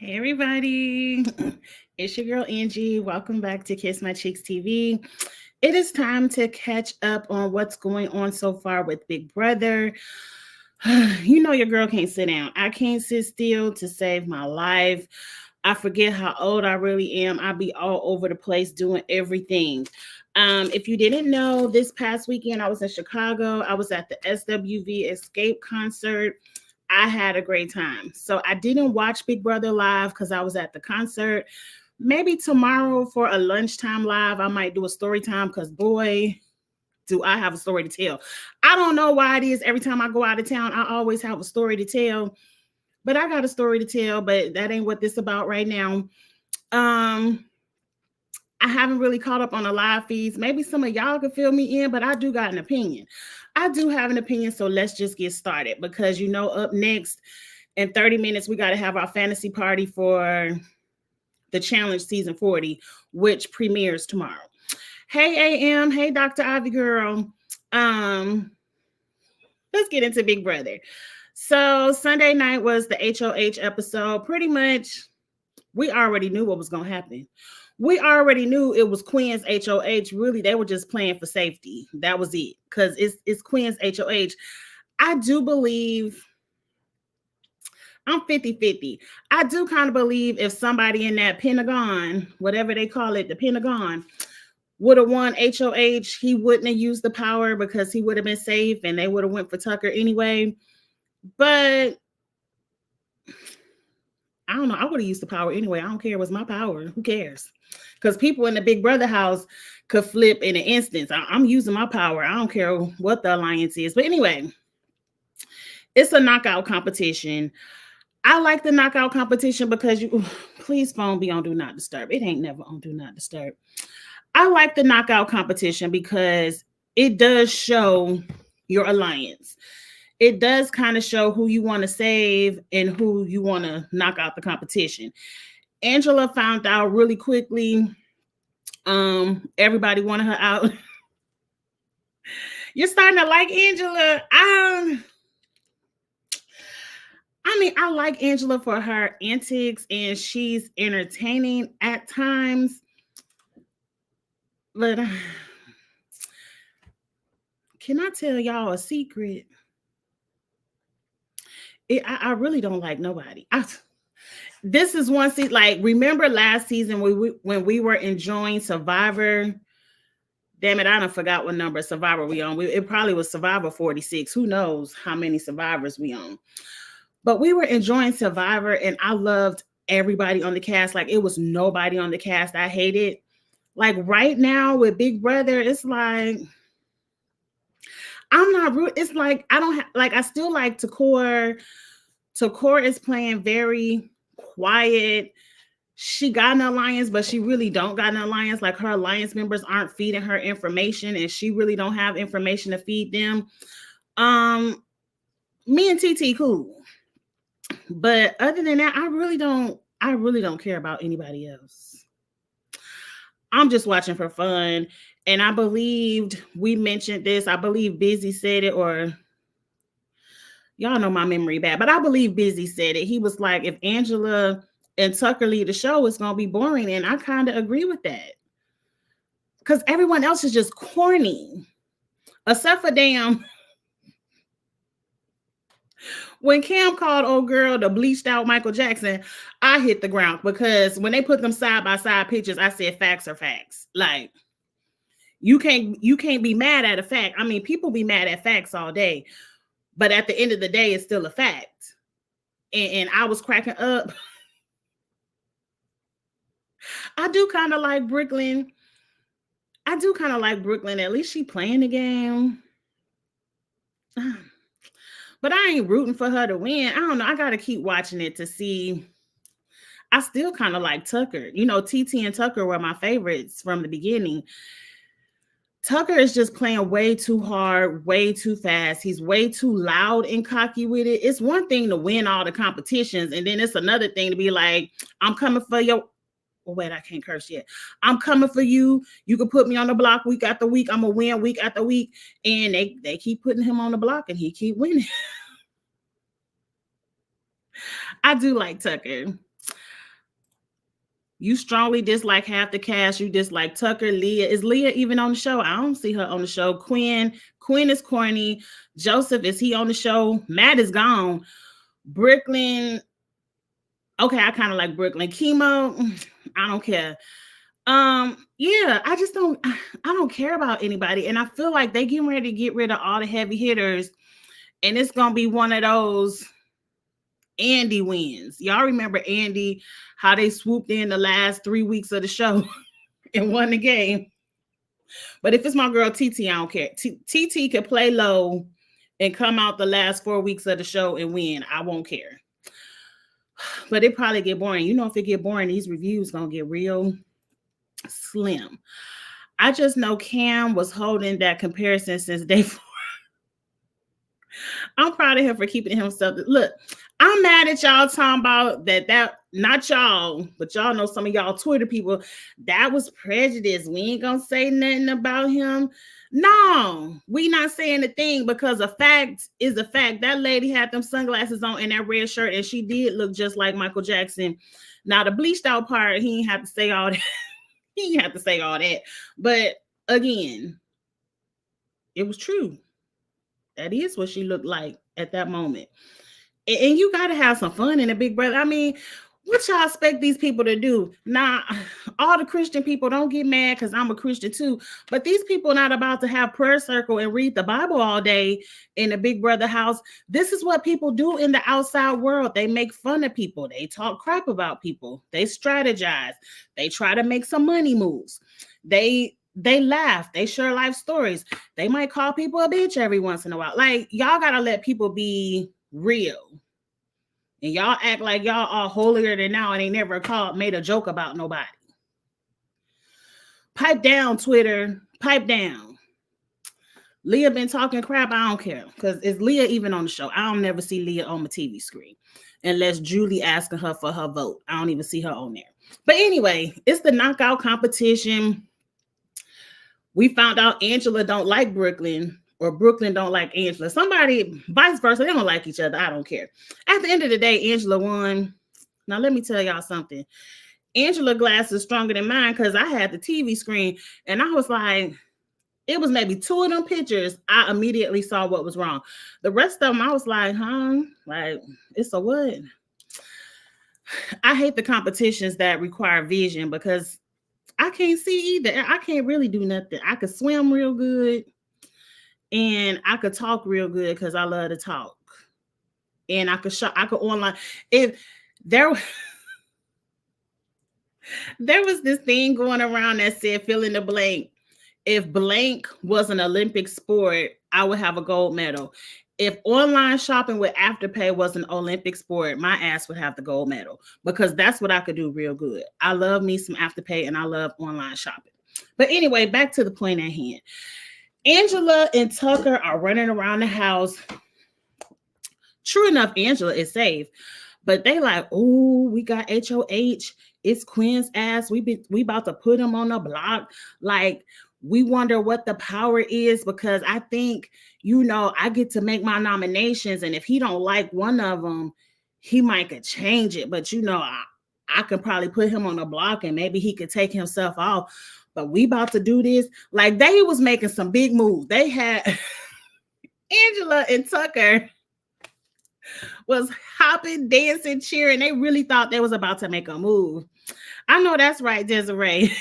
Hey everybody, it's your girl Angie. Welcome back to Kiss My Cheeks TV. It is time to catch up on what's going on so far with Big Brother. You know your girl can't sit down. I can't sit still to save my life. I forget how old I really am. I be all over the place doing everything. If you didn't know, this past weekend I was in Chicago. I was at the SWV Escape concert. I had a great time. So I didn't watch Big Brother live because I was at the concert. Maybe tomorrow for a lunchtime live, I might do a story time because boy, do I have a story to tell. I don't know why it is every time I go out of town, I always have a story to tell. But I got a story to tell, but that ain't what this about right now. Um, I haven't really caught up on the live feeds. Maybe some of y'all could fill me in, but I do got an opinion. I do have an opinion, so let's just get started because up next in 30 minutes, we got to have our fantasy party for the challenge season 40, which premieres tomorrow. Hey AM, hey Dr. Ivy girl. Let's get into Big Brother. So Sunday night was the HOH episode. Pretty much, we already knew what was going to happen. We already knew it was Quinn's HOH. Really, they were just playing for safety. That was it. Because it's Quinn's HOH. I do believe, I'm 50-50. I do kind of believe if somebody in that Pentagon, whatever they call it, the Pentagon, would have won HOH, he wouldn't have used the power because he would have been safe and they would have went for Tucker anyway. But I don't know. I would have used the power anyway. I don't care. It was my power. Who cares? Because people in the Big Brother house could flip in an instant. I'm using my power. I don't care what the alliance is. But anyway, it's a knockout competition. I like the knockout competition because please phone be on Do Not Disturb. It ain't never on Do Not Disturb. I like the knockout competition because it does show your alliance. It does kind of show who you want to save and who you want to knock out the competition. Angela found out really quickly. Everybody wanted her out. You're starting to like Angela. I like Angela for her antics and she's entertaining at times. But can I tell y'all a secret? I really don't like nobody. This is one season. Like, remember last season when we were enjoying Survivor? Damn it, I don't forgot what number Survivor we on. It probably was Survivor 46. Who knows how many Survivors we on? But we were enjoying Survivor, and I loved everybody on the cast. Like, it was nobody on the cast I hated. Like right now with Big Brother, it's like I'm not rude. It's like I don't like. I still like Takor. Takor is playing very quiet. She got an alliance, but she really don't got an alliance. Like her alliance members aren't feeding her information, and she really don't have information to feed them. Me and TT cool, but other than that, I really don't care about anybody else. I'm just watching for fun. And I believed we mentioned this. I believe Busy said it, or y'all know my memory bad, but I believe Busy said it. He was like, if Angela and Tucker lead the show, it's going to be boring. And I kind of agree with that. Because everyone else is just corny. Except for damn. When Cam called old girl the bleached out Michael Jackson, I hit the ground because when they put them side by side pictures, I said facts are facts. Like, you can't be mad at a fact. I mean, people be mad at facts all day, but at the end of the day, it's still a fact. And I was cracking up. I do kind of like Brooklyn. At least she playing the game. But I ain't rooting for her to win. I don't know. I got to keep watching it to see. I still kind of like Tucker. TT and Tucker were my favorites from the beginning. Tucker is just playing way too hard, way too fast. He's way too loud and cocky with it. It's one thing to win all the competitions, and then it's another thing to be like, I'm coming for your... Oh, wait, I can't curse yet. I'm coming for you. You can put me on the block week after week. I'm going to win week after week. And they keep putting him on the block, and he keep winning. I do like Tucker. You strongly dislike half the cast. You dislike Tucker, Leah. Is Leah even on the show? I don't see her on the show. Quinn is corny. Joseph, is he on the show? Matt is gone. Brooklyn. Okay, I kind of like Brooklyn. Chemo, I don't care. Yeah, I don't care about anybody. And I feel like they getting ready to get rid of all the heavy hitters. And it's gonna be one of those Andy wins. Y'all remember Andy, how they swooped in the last 3 weeks of the show and won the game. But if it's my girl TT, I don't care. TT could play low and come out the last 4 weeks of the show and win. I won't care. But it probably get boring. You know, if it get boring, these reviews gonna get real slim. I just know Cam was holding that comparison since day 4. I'm proud of him for keeping himself. Look, I'm mad at y'all talking about that not y'all, but y'all know some of y'all Twitter people, that was prejudice. We ain't gonna say nothing about him. No, we not saying a thing, because a fact is a fact. That lady had them sunglasses on and that red shirt, and she did look just like Michael Jackson. Now the bleached out part, he ain't have to say all that. He didn't have to say all that. But again, it was true. That is what she looked like at that moment. And you got to have some fun in a Big Brother. I mean, what y'all expect these people to do? Now, all the Christian people, don't get mad because I'm a Christian too. But these people not about to have prayer circle and read the Bible all day in a Big Brother house. This is what people do in the outside world. They make fun of people. They talk crap about people. They strategize. They try to make some money moves. They laugh. They share life stories. They might call people a bitch every once in a while. Like, y'all got to let people be real. And y'all act like y'all are holier than now and they never made a joke about nobody. Pipe down, Twitter. Pipe down. Leah been talking crap. I don't care. Because is Leah even on the show? I don't never see Leah on my TV screen. Unless Julie asking her for her vote. I don't even see her on there. But anyway, it's the knockout competition. We found out Angela don't like Brooklyn. Or Brooklyn don't like Angela. Somebody, vice versa, they don't like each other. I don't care. At the end of the day, Angela won. Now, let me tell y'all something. Angela glass is stronger than mine because I had the TV screen and I was like, it was maybe 2 of them pictures. I immediately saw what was wrong. The rest of them, I was like, like, it's a what? I hate the competitions that require vision because I can't see either. I can't really do nothing. I could swim real good. And I could talk real good because I love to talk. And I could online. If there was this thing going around that said fill in the blank. If blank was an Olympic sport, I would have a gold medal. If online shopping with Afterpay was an Olympic sport, my ass would have the gold medal because that's what I could do real good. I love me some Afterpay and I love online shopping. But anyway, back to the point at hand. Angela and Tucker are running around the house. True enough, Angela is safe, but they like, oh, we got HOH. It's Quinn's ass. We about to put him on the block. Like, we wonder what the power is because I think, I get to make my nominations, and if he don't like one of them, he might could change it. But I could probably put him on the block, and maybe he could take himself off. But we about to do this. Like, they was making some big moves. They had Angela and Tucker was hopping, dancing, cheering. They really thought they was about to make a move. I know that's right, Desiree.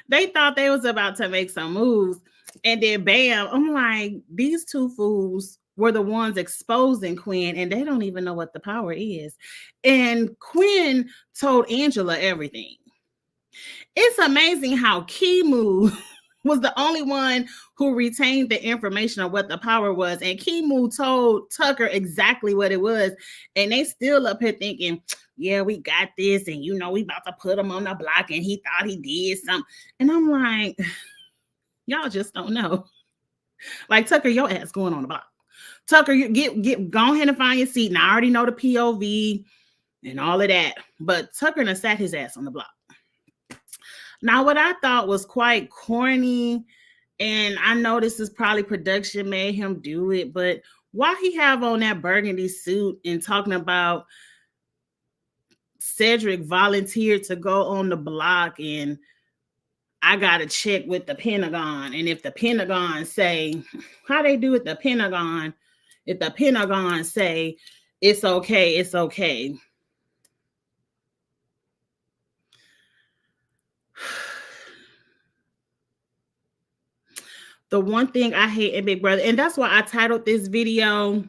They thought they was about to make some moves. And then bam, I'm like, these two fools were the ones exposing Quinn, and they don't even know what the power is. And Quinn told Angela everything. It's amazing how Kimu was the only one who retained the information of what the power was. And Kimu told Tucker exactly what it was. And they still up here thinking, yeah, we got this. And, we about to put him on the block. And he thought he did something. And I'm like, y'all just don't know. Like, Tucker, your ass going on the block. Tucker, you go ahead and find your seat. And I already know the POV and all of that. But Tucker done sat his ass on the block. Now, what I thought was quite corny, and I know this is probably production made him do it, but why he have on that burgundy suit and talking about Cedric volunteered to go on the block, and I got to check with the Pentagon. And if the Pentagon say, how they do it, the Pentagon, if the Pentagon say, it's okay, it's okay. The one thing I hate in Big Brother, and that's why I titled this video,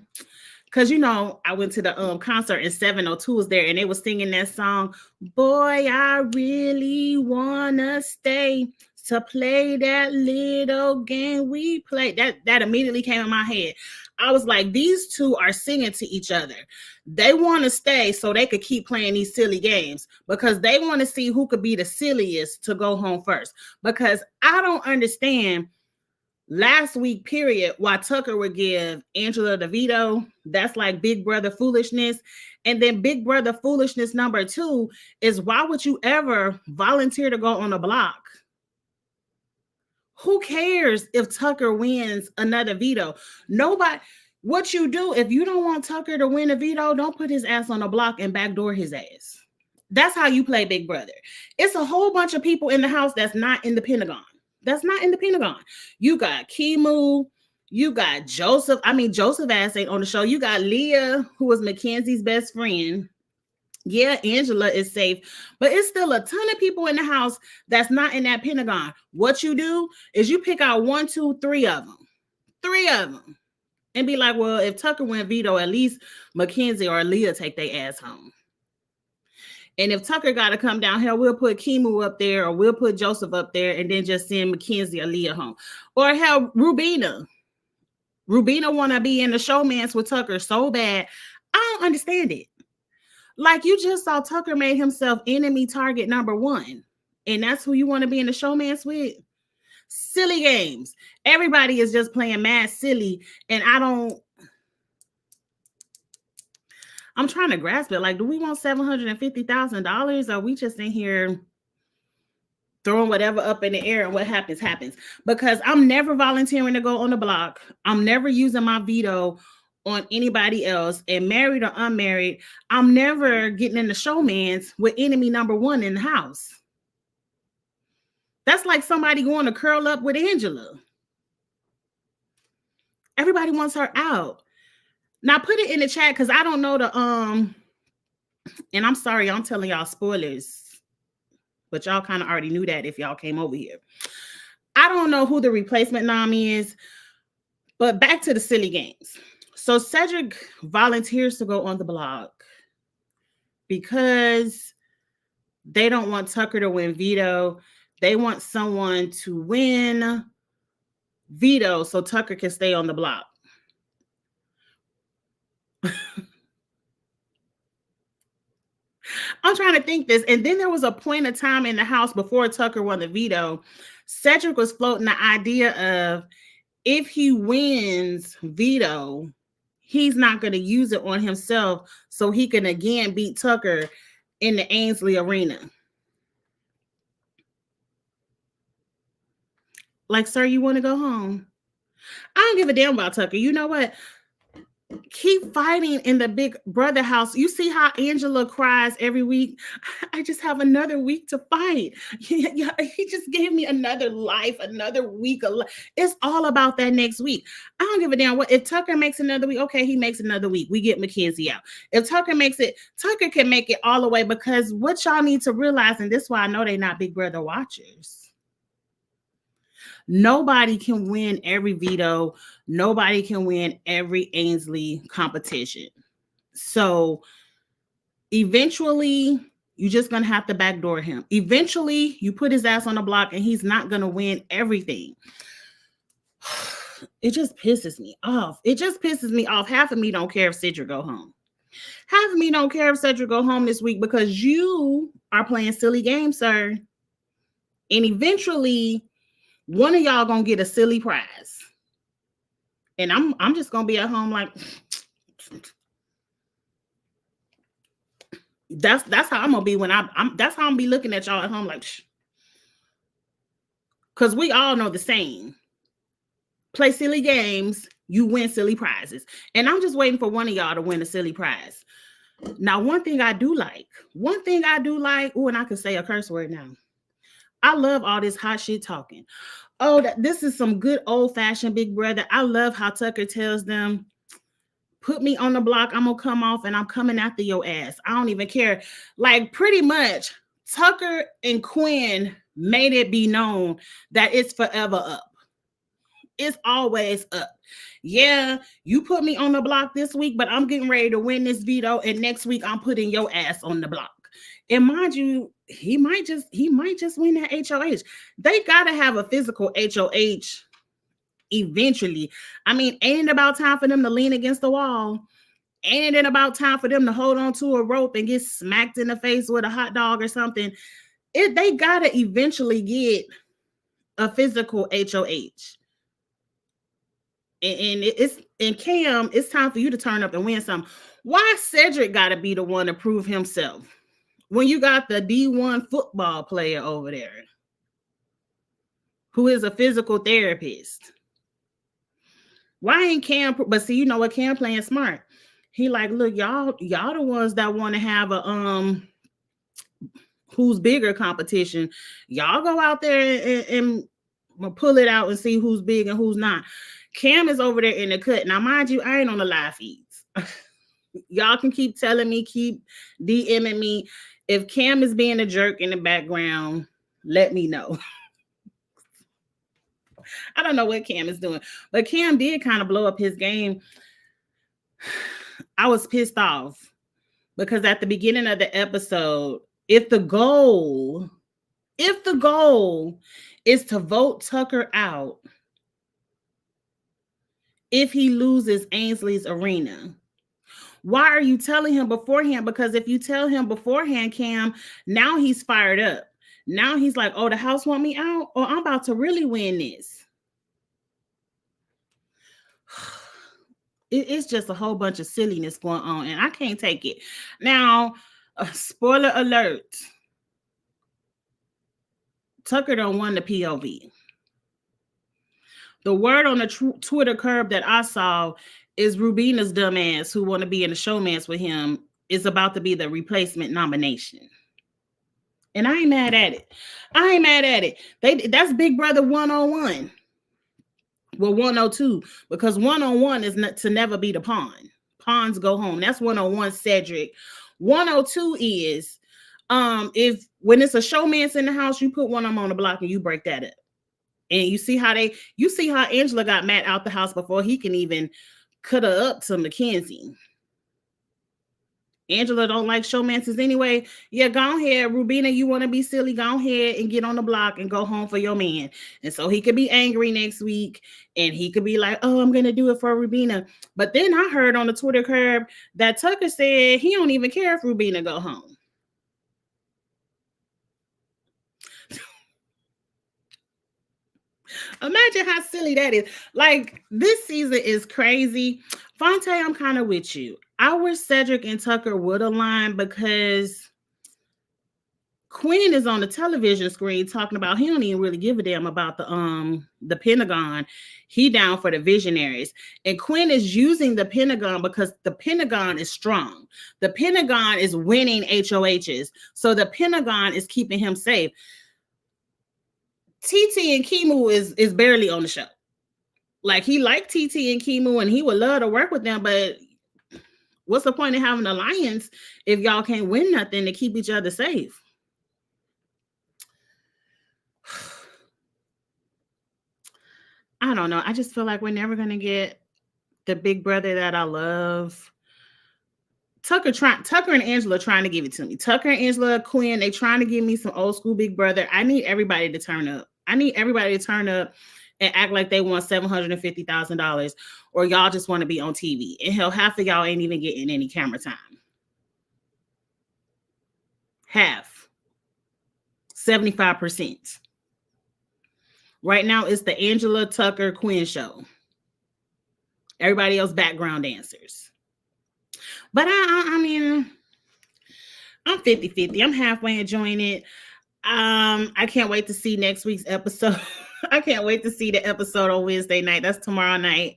because, you know, I went to the concert and 702 was there and they were singing that song, Boy, I Really Wanna Stay to Play That Little Game We Play. That immediately came in my head. I was like, these two are singing to each other. They want to stay so they could keep playing these silly games because they want to see who could be the silliest to go home first. Because I don't understand last week, period, why Tucker would give Angela the veto. That's like Big Brother foolishness. And then Big Brother foolishness number 2 is, why would you ever volunteer to go on a block? Who cares if Tucker wins another veto? Nobody. What you do, if you don't want Tucker to win a veto, don't put his ass on a block and backdoor his ass. That's how you play Big Brother. It's a whole bunch of people in the house that's not in the Pentagon. That's not in the Pentagon. You got Kimu, you got Joseph. I mean, Joseph ass ain't on the show. You got Leah, who was Mackenzie's best friend. Yeah, Angela is safe, but it's still a ton of people in the house that's not in that Pentagon. What you do is you pick out 1, 2, 3 of them, and be like, well, if Tucker win veto, at least Mackenzie or Leah take their ass home. And if Tucker got to come down here, we'll put Kimu up there, or we'll put Joseph up there, and then just send Mackenzie or Leah home. Or hell, Rubina want to be in the showmance with Tucker so bad. I don't understand it. Like, you just saw Tucker made himself enemy target number 1. And that's who you want to be in the showmance with? Silly games. Everybody is just playing mad silly. And I'm trying to grasp it. Like, do we want $750,000? Or are we just in here throwing whatever up in the air and what happens, happens? Because I'm never volunteering to go on the block. I'm never using my veto on anybody else. And married or unmarried, I'm never getting in the showmans with enemy number 1 in the house. That's like somebody going to curl up with Angela. Everybody wants her out. Now put it in the chat, because I don't know the and I'm sorry, I'm telling y'all spoilers, but y'all kind of already knew that if y'all came over here. I don't know who the replacement nom is, but back to the silly games. So Cedric volunteers to go on the block because they don't want Tucker to win veto. They want someone to win veto so Tucker can stay on the block. I'm trying to think this. And then there was a point of time in the house before Tucker won the veto. Cedric was floating the idea of, if he wins veto, he's not going to use it on himself so he can again beat Tucker in the Ainsley arena. Like, sir, you want to go home? I don't give a damn about Tucker. You know what? Keep fighting in the Big Brother house. You see how Angela cries every week? I just have another week to fight. Yeah, he just gave me another life, another week of life. It's all about that next week. I don't give a damn what. If Tucker makes another week, okay, he makes another week. We get Mackenzie out. If Tucker makes it, Tucker can make it all the way, because what y'all need to realize, and this is why I know they're not Big Brother watchers, nobody can win every veto. Nobody can win every Ainsley competition. So eventually, you're just going to have to backdoor him. Eventually, you put his ass on the block and he's not going to win everything. It just pisses me off. It just pisses me off. Half of me don't care if Cedric go home. Half of me don't care if Cedric go home this week, because you are playing silly games, sir. And eventually, one of y'all gonna get a silly prize, and I'm just gonna be at home like, that's how I'm gonna be when that's how I'm gonna be looking at y'all at home like, because we all know the same. Play silly games, you win silly prizes, and I'm just waiting for one of y'all to win a silly prize. Now, one thing I do like, oh, and I can say a curse word now. I love all this hot shit talking. Oh, this is some good old fashioned Big Brother. I love how Tucker tells them, put me on the block, I'm gonna come off and I'm coming after your ass. I don't even care. Like, pretty much, Tucker and Quinn made it be known that it's forever up. It's always up. Yeah, you put me on the block this week, but I'm getting ready to win this veto, and next week I'm putting your ass on the block. And mind you, he might just win that HOH. They gotta have a physical HOH eventually. I mean, ain't it about time for them to lean against the wall? Ain't it about time for them to hold on to a rope and get smacked in the face with a hot dog or something? They gotta eventually get a physical HOH. And Cam, it's time for you to turn up and win some. Why Cedric gotta be the one to prove himself when you got the D1 football player over there who is a physical therapist? Why ain't Cam? But see, you know what? Cam playing smart. He like, look, y'all the ones that want to have a who's bigger competition. Y'all go out there and pull it out and see who's big and who's not. Cam is over there in the cut. Now, mind you, I ain't on the live feeds. Y'all can keep telling me, keep DMing me. If Cam is being a jerk in the background, let me know. I don't know what Cam is doing, but Cam did kind of blow up his game. I was pissed off because at the beginning of the episode, if the goal is to vote Tucker out, if he loses Ainsley's arena, why are you telling him beforehand? Because if you tell him beforehand, Cam, now he's fired up. Now he's like, oh, the house want me out? Or I'm about to really win this. It's just a whole bunch of silliness going on, and I can't take it. Now, spoiler alert. Tucker don't want the POV. The word on the Twitter curb that I saw is Rubina's dumbass, who want to be in the showmance with him, is about to be the replacement nomination. And I ain't mad at it. That's Big Brother 101. Well, 102, because 101 is not to never be the pawn. Pawns go home. That's 101 Cedric. 102 is if when it's a showmance in the house, you put one of them on the block and you break that up. And you see how Angela got Matt out the house before he can even cut her up to Mackenzie. Angela don't like showmances anyway. Yeah, go ahead, Rubina. You want to be silly? Go ahead and get on the block and go home for your man. And so he could be angry next week, and he could be like, "Oh, I'm gonna do it for Rubina." But then I heard on the Twitter curb that Tucker said he don't even care if Rubina go home. Imagine how silly that is. Like, this season is crazy. Fonte, I'm kind of with you. I wish Cedric and Tucker would align, because Quinn is on the television screen talking about he don't even really give a damn about the Pentagon. He down for the visionaries. And Quinn is using the Pentagon because the Pentagon is strong. The Pentagon is winning HOHs. So the Pentagon is keeping him safe. TT and Kimu is barely on the show. Like, he liked TT and Kimu and he would love to work with them, but what's the point of having an alliance if y'all can't win nothing to keep each other safe? I don't know. I just feel like we're never going to get the Big Brother that I love. Tucker and Angela trying to give it to me. Tucker and Angela, Quinn, they trying to give me some old school Big Brother. I need everybody to turn up. And act like they want $750,000, or y'all just want to be on TV. And hell, half of y'all ain't even getting any camera time. Half. 75%. Right now, it's the Angela, Tucker, Quinn show. Everybody else background dancers. But I mean, I'm 50-50. I'm halfway enjoying it. I can't wait to see next week's episode. I can't wait to see the episode on Wednesday night. That's tomorrow night.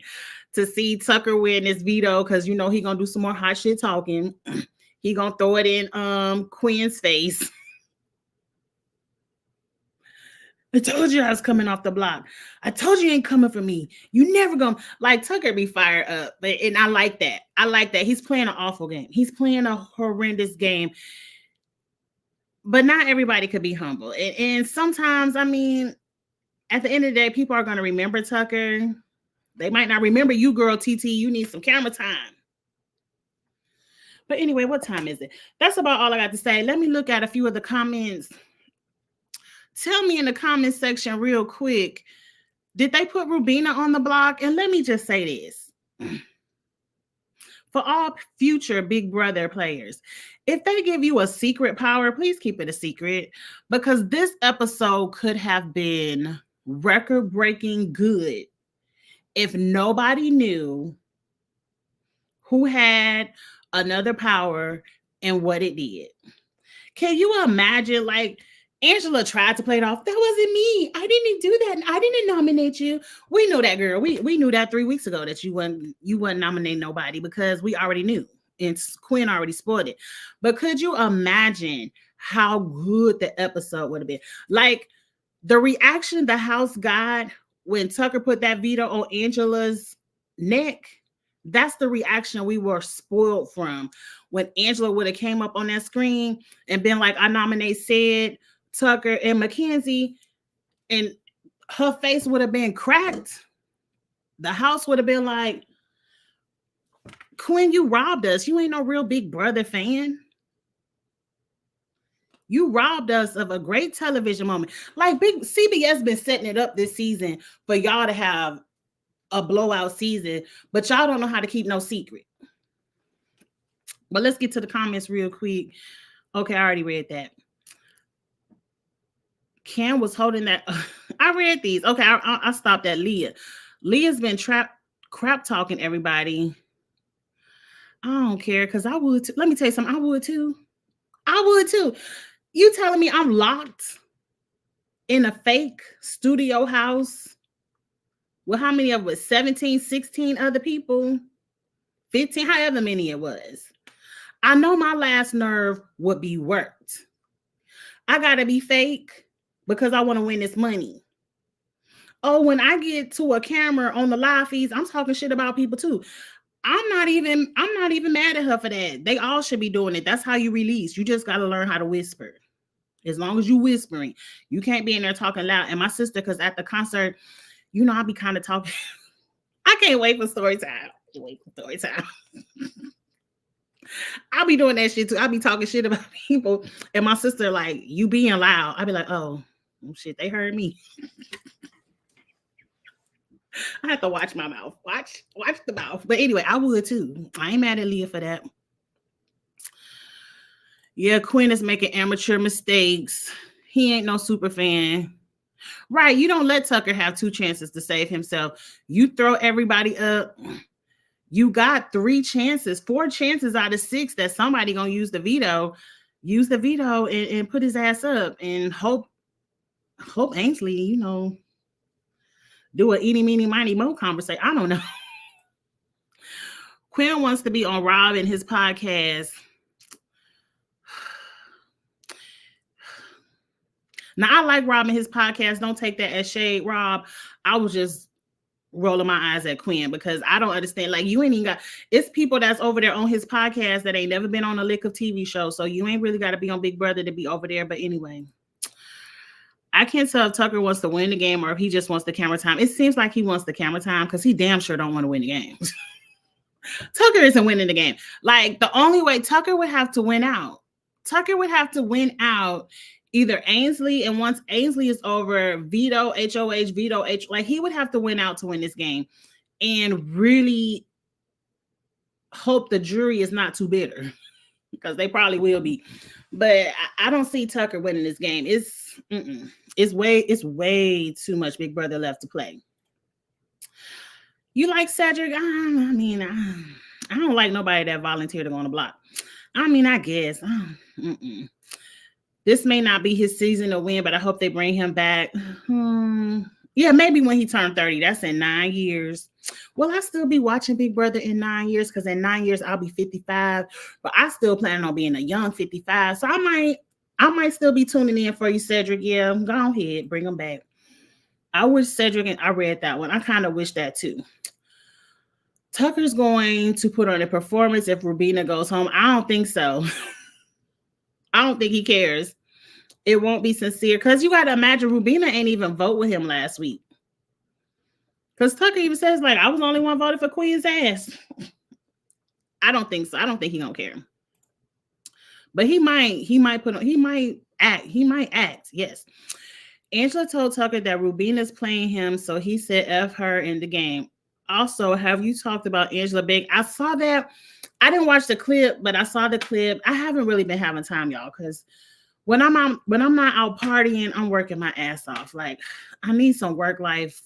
To see Tucker win this veto, because you know he gonna do some more hot shit talking. He gonna throw it in Quinn's face. I told you I was coming off the block. I told you ain't coming for me. You never gonna like Tucker be fired up. And I like that. I like that. He's playing an awful game. He's playing a horrendous game. But not everybody could be humble. And sometimes, I mean, at the end of the day, people are gonna remember Tucker. They might not remember you, girl. TT, you need some camera time. But anyway, what time is it? That's about all I got to say. Let me look at a few of the comments. Tell me in the comment section real quick, did they put Rubina on the block? And let me just say this. For all future Big Brother players, if they give you a secret power, please keep it a secret, because this episode could have been record-breaking good if nobody knew who had another power and what it did. Can you imagine, like, Angela tried to play it off. That wasn't me. I didn't do that. I didn't nominate you. We knew that, girl. We knew that 3 weeks ago that you wouldn't nominate nobody, because we already knew. And Quinn already spoiled it. But could you imagine how good the episode would have been? Like, the reaction the house got when Tucker put that veto on Angela's neck, that's the reaction we were spoiled from. When Angela would have came up on that screen and been like, I nominate Sid, Tucker, and Mackenzie, and her face would have been cracked. The house would have been like, Quinn, you robbed us. You ain't no real Big Brother fan. You robbed us of a great television moment. Like, CBS been setting it up this season for y'all to have a blowout season, but y'all don't know how to keep no secret. But let's get to the comments real quick. Okay, I already read that. Cam was holding that. I read these. Okay, I stopped at Leah. Leah's been crap talking everybody. I don't care, because I would too. Let me tell you something. I would too. You telling me I'm locked in a fake studio house with how many of us? 17, 16 other people? 15, however many it was. I know my last nerve would be worked. I gotta be fake because I want to win this money. Oh, when I get to a camera on the live feeds, I'm talking shit about people too. I'm not even mad at her for that. They all should be doing it. That's how you release. You just got to learn how to whisper. As long as you whispering, you can't be in there talking loud. And my sister, because at the concert, you know, I'll be kind of talking. I can't wait for story time. I'll be doing that shit too. I'll be talking shit about people. And my sister, like, you being loud. I'll be like, oh shit, they heard me. I have to watch my mouth. Watch the mouth. But anyway, I would too. I ain't mad at Leah for that. Yeah, Quinn is making amateur mistakes. He ain't no super fan. Right, you don't let Tucker have 2 chances to save himself. You throw everybody up. You got 3 chances, 4 chances out of 6 that somebody gonna use the veto. Use the veto and put his ass up and hope Ainsley, you know, do a eeny, meeny, miny, mo conversation. I don't know. Quinn wants to be on Rob and his podcast. Now, I like Rob and his podcast. Don't take that as shade, Rob. I was just rolling my eyes at Quinn because I don't understand. Like, you ain't even got, it's people that's over there on his podcast that ain't never been on a lick of TV show. So you ain't really got to be on Big Brother to be over there. But anyway, I can't tell if Tucker wants to win the game or if he just wants the camera time. It seems like he wants the camera time because he damn sure don't want to win the game. Tucker isn't winning the game. Like, the only way Tucker would have to win out. Either Ainsley, and once Ainsley is over, veto, HOH, like, he would have to win out to win this game and really hope the jury is not too bitter because they probably will be. But I don't see Tucker winning this game. It's way too much Big Brother left to play. You like Cedric? I don't like nobody that volunteered to go on the block. I guess. This may not be his season to win, but I hope they bring him back. Yeah, maybe when he turned 30. That's in 9 years. Will I still be watching Big Brother in 9 years? Because in 9 years I'll be 55. But I still plan on being a young 55. So I might still be tuning in for you, Cedric. Yeah, go ahead, bring him back. I wish Cedric and I read that one. I kind of wish that too. Tucker's going to put on a performance if Rubina goes home. I don't think so. I don't think he cares. It won't be sincere because you got to imagine Rubina ain't even vote with him last week. Because Tucker even says, like, I was the only one voted for Queen's ass. I don't think so. I don't think he don't care. But he might act. Yes. Angela told Tucker that Rubina's playing him, so he said F her in the game. Also, have you talked about Angela Big? I saw that. I didn't watch the clip, but I saw the clip. I haven't really been having time, y'all, because when I'm not out partying, I'm working my ass off. Like, I need some work-life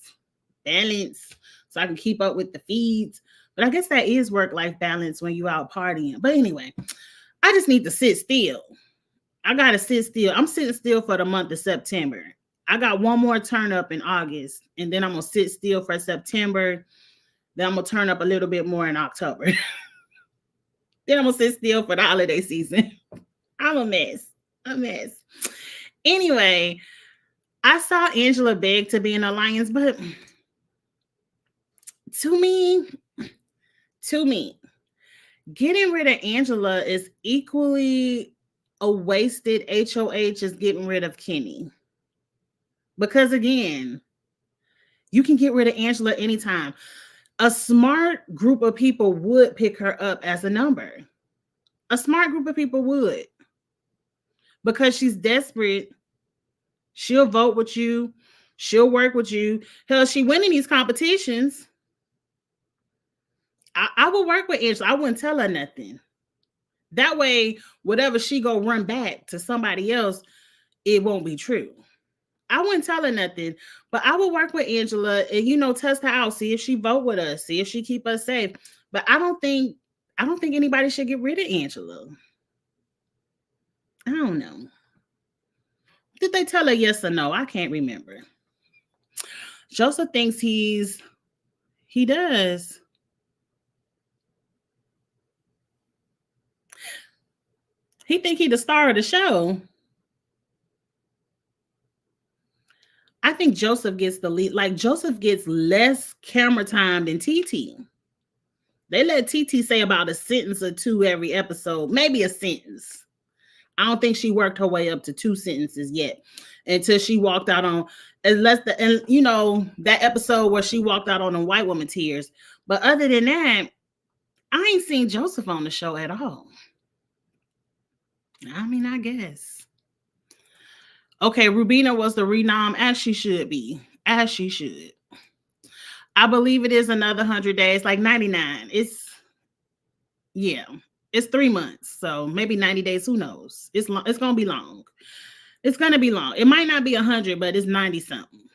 balance so I can keep up with the feeds. But I guess that is work-life balance when you out partying. But anyway, I just need to sit still. I gotta sit still. I'm sitting still for the month of September. I got one more turn up in August, and then I'm gonna sit still for September. Then I'm gonna turn up a little bit more in October. Then I'm gonna sit still for the holiday season. I'm a mess. Anyway, I saw Angela beg to be in Alliance, but to me, getting rid of Angela is equally a wasted HOH as getting rid of Kenny. Because again, you can get rid of Angela anytime. A smart group of people would pick her up as a number. A smart group of people would. Because she's desperate. She'll vote with you. She'll work with you. Hell, she winning these competitions. I would work with Angela. I wouldn't tell her nothing. That way, whatever she go run back to somebody else, it won't be true. I wouldn't tell her nothing, but I would work with Angela and test her out, see if she vote with us, see if she keep us safe. But I don't think anybody should get rid of Angela. I don't know. Did they tell her yes or no? I can't remember. Joseph thinks he does. He think he the star of the show. I think Joseph gets the lead. Like, Joseph gets less camera time than TT. They let TT say about a sentence or two every episode, maybe a sentence. I don't think she worked her way up to 2 sentences yet until she walked out on that episode where she walked out on the white woman tears. But other than that, I ain't seen Joseph on the show at all. I mean, I guess. Okay, Rubina was the renom, as she should be. As she should. I believe it is another 100 days, like 99. It's 3 months. So maybe 90 days. Who knows? It's long. It's going to be long. It's going to be long. It might not be 100, but it's 90 something.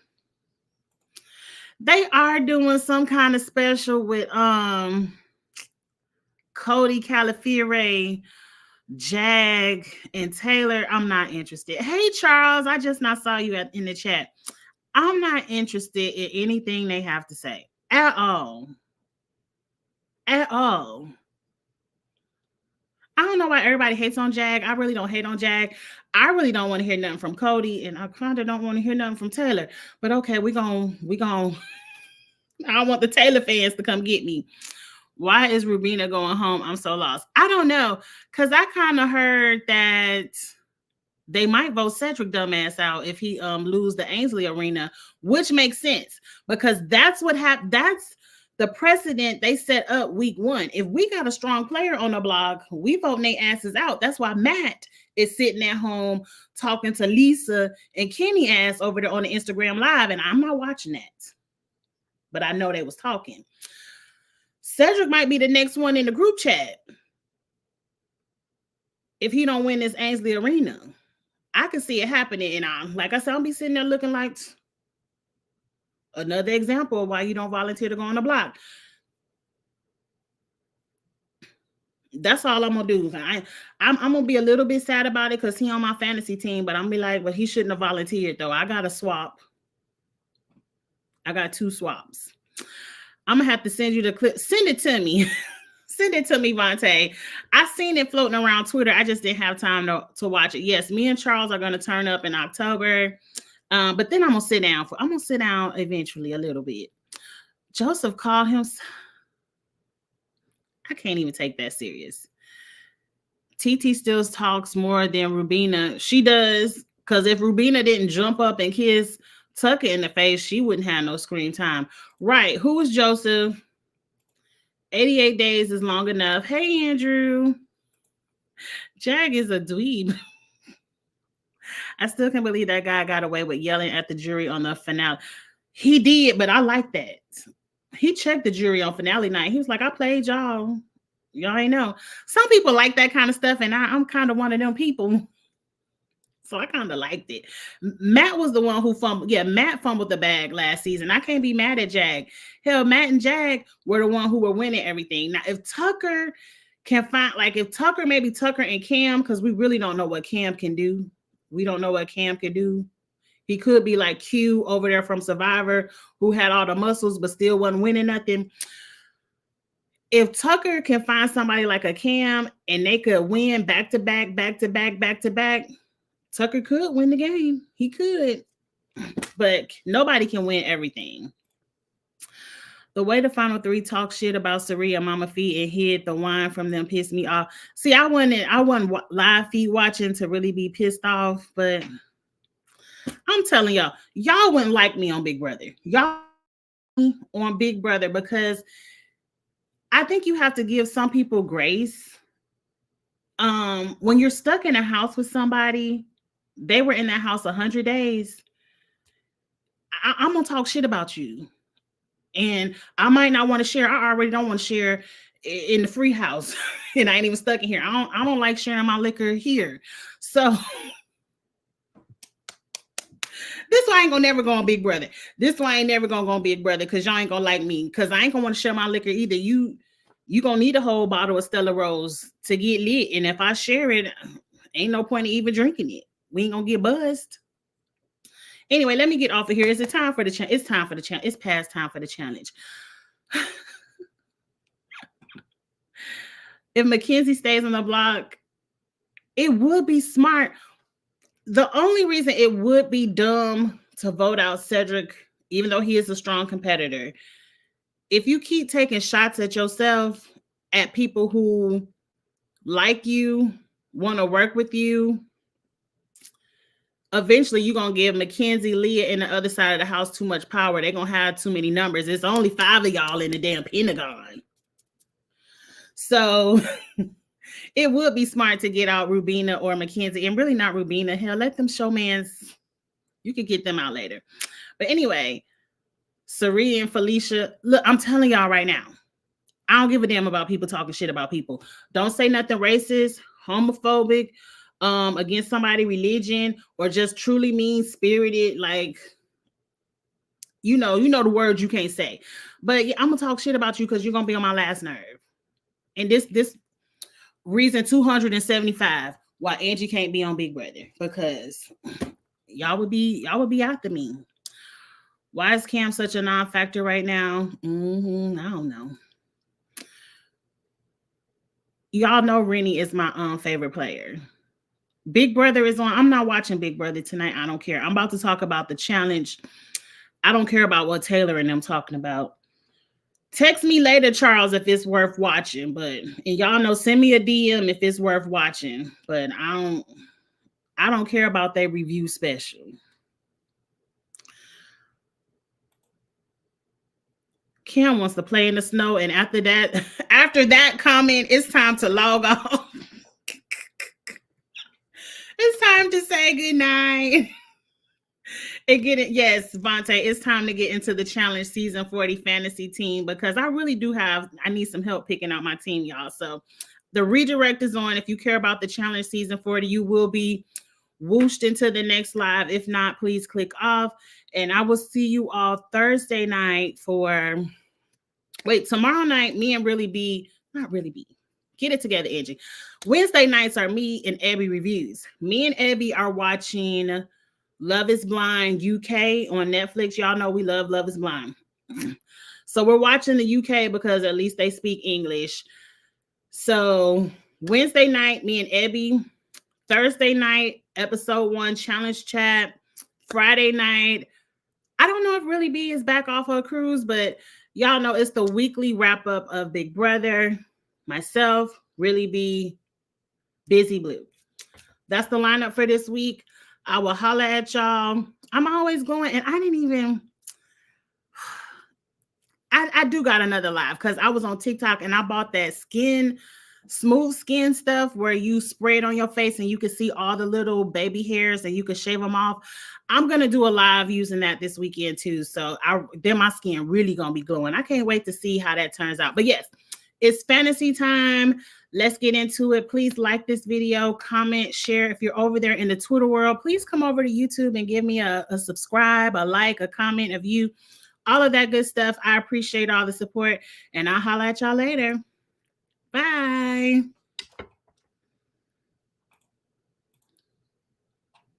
They are doing some kind of special with Cody Calafiore, Jag, and Taylor. I'm not interested. Hey, Charles, I just not saw you in the chat. I'm not interested in anything they have to say at all. At all. I don't know why everybody hates on Jag. I really don't hate on Jag. I really don't want to hear nothing from Cody, and I kind of don't want to hear nothing from Taylor. But okay, we gon' I don't want the Taylor fans to come get me. Why is Rubina going home? I'm so lost. I don't know, because I kind of heard that they might vote Cedric dumbass out if he lose the Ainsley Arena, which makes sense because that's what happened. That's the precedent they set up week 1. If we got a strong player on the block, we voting their asses out. That's why Matt is sitting at home talking to Lisa and Kenny ass over there on the Instagram Live, and I'm not watching that. But I know they was talking. Cedric might be the next one in the group chat if he don't win this Ainsley Arena. I can see it happening, and like I said, I'll be sitting there looking like another example of why you don't volunteer to go on the block. That's all I'm gonna do. I'm gonna be a little bit sad about it because he on my fantasy team, but I'm gonna be like, well, he shouldn't have volunteered though. I gotta swap. I got 2 swaps. I'm gonna have to send you the clip. Send it to me. Send it to me, Vontae. I seen it floating around Twitter. I just didn't have time to watch it. Yes, me and Charles are gonna turn up in October. But then I'm gonna sit down eventually a little bit. Joseph called him. I can't even take that serious. TT still talks more than Rubina. She does, because if Rubina didn't jump up and kiss Tucker in the face, she wouldn't have no screen time. Right. Who is Joseph? 88 days is long enough. Hey, Andrew. Jag is a dweeb. I still can't believe that guy got away with yelling at the jury on the finale. He did, but I like that. He checked the jury on finale night. He was like, I played y'all. Y'all ain't know. Some people like that kind of stuff, and I'm kind of one of them people. So I kind of liked it. Matt was the one who fumbled. Yeah, Matt fumbled the bag last season. I can't be mad at Jag. Hell, Matt and Jag were the one who were winning everything. Now, if Tucker can find, like, if Tucker, maybe Tucker and Cam, because we really don't know what Cam can do. We don't know what Cam can do. He could be like Q over there from Survivor, who had all the muscles but still wasn't winning nothing. If Tucker can find somebody like a Cam and they could win back to back, Tucker could win the game. He could. But nobody can win everything. The way the final 3 talk shit about Saria, Mama Feet, and hid the wine from them pissed me off. See, I wasn't live feed watching to really be pissed off, but I'm telling y'all wouldn't like me on Big Brother. Y'all on Big Brother, because I think you have to give some people grace. When you're stuck in a house with somebody, they were in that house 100 days. I'm gonna talk shit about you, and I might not want to share. I already don't want to share in the free house, and I ain't even stuck in here. I don't like sharing my liquor here, so. This why I ain't gonna never go on Big Brother. This why I ain't never gonna go on Big Brother, because y'all ain't gonna like me. Because I ain't gonna want to share my liquor either. You gonna need a whole bottle of Stella Rose to get lit. And if I share it, ain't no point in even drinking it. We ain't gonna get buzzed. Anyway, let me get off of here. Is it time for the challenge? It's time for the challenge. It's past time for the challenge. If Mackenzie stays on the block, it would be smart. The only reason it would be dumb to vote out Cedric, even though he is a strong competitor, if you keep taking shots at yourself, at people who like you, want to work with you, eventually you're going to give Mackenzie, Leah, and the other side of the house too much power. They're going to have too many numbers. It's only 5 of y'all in the damn Pentagon. So it would be smart to get out Rubina or Mackenzie, and really not Rubina. Hell, let them showmans. You could get them out later. But anyway, Saria and Felicia, look, I'm telling y'all right now, I don't give a damn about people talking shit about people. Don't say nothing racist, homophobic, against somebody's religion, or just truly mean-spirited, like, you know the words you can't say. But yeah, I'm gonna talk shit about you because you're gonna be on my last nerve. And this reason 275 why Angie can't be on Big Brother, because y'all would be after me. Why is Cam such a non-factor right now? I don't know. Y'all know Rennie is my favorite player. Big Brother is on. I'm not watching Big Brother tonight. I don't care. I'm about to talk about the challenge. I don't care about what Taylor and them talking about. Text me later, Charles, if it's worth watching. But, and y'all know, send me a DM if it's worth watching. But I don't care about their review special. Kim wants to play in the snow, and after that comment, it's time to log off. It's time to say goodnight. Yes, Vontae, it's time to get into the challenge season 40 fantasy team, because I really do I need some help picking out my team, y'all. So the redirect is on. If you care about the challenge season 40, you will be whooshed into the next live. If not, please click off. And I will see you all Thursday night tomorrow night, me and get it together, Angie. Wednesday nights are me and Abby reviews. Me and Abby are watching Love is Blind UK on Netflix. Y'all know we love Love is Blind. So we're watching the UK because at least they speak English. So Wednesday night, me and Ebby. Thursday night, episode 1, challenge chat. Friday night, I don't know if Really B is back off her cruise, but y'all know it's the weekly wrap up of Big Brother. Myself, Really B, Busy Blue. That's the lineup for this week. I will holler at y'all. I'm always going, and I didn't even. I do got another live because I was on TikTok and I bought that smooth skin stuff where you spray it on your face and you can see all the little baby hairs and you can shave them off. I'm gonna do a live using that this weekend too. So then my skin really gonna be glowing. I can't wait to see how that turns out. But yes, it's fantasy time. Let's get into it. Please like this video, comment, share. If you're over there in the Twitter world, please come over to YouTube and give me a subscribe, a like, a comment, a view, all of that good stuff. I appreciate all the support, and I'll holler at y'all later. Bye.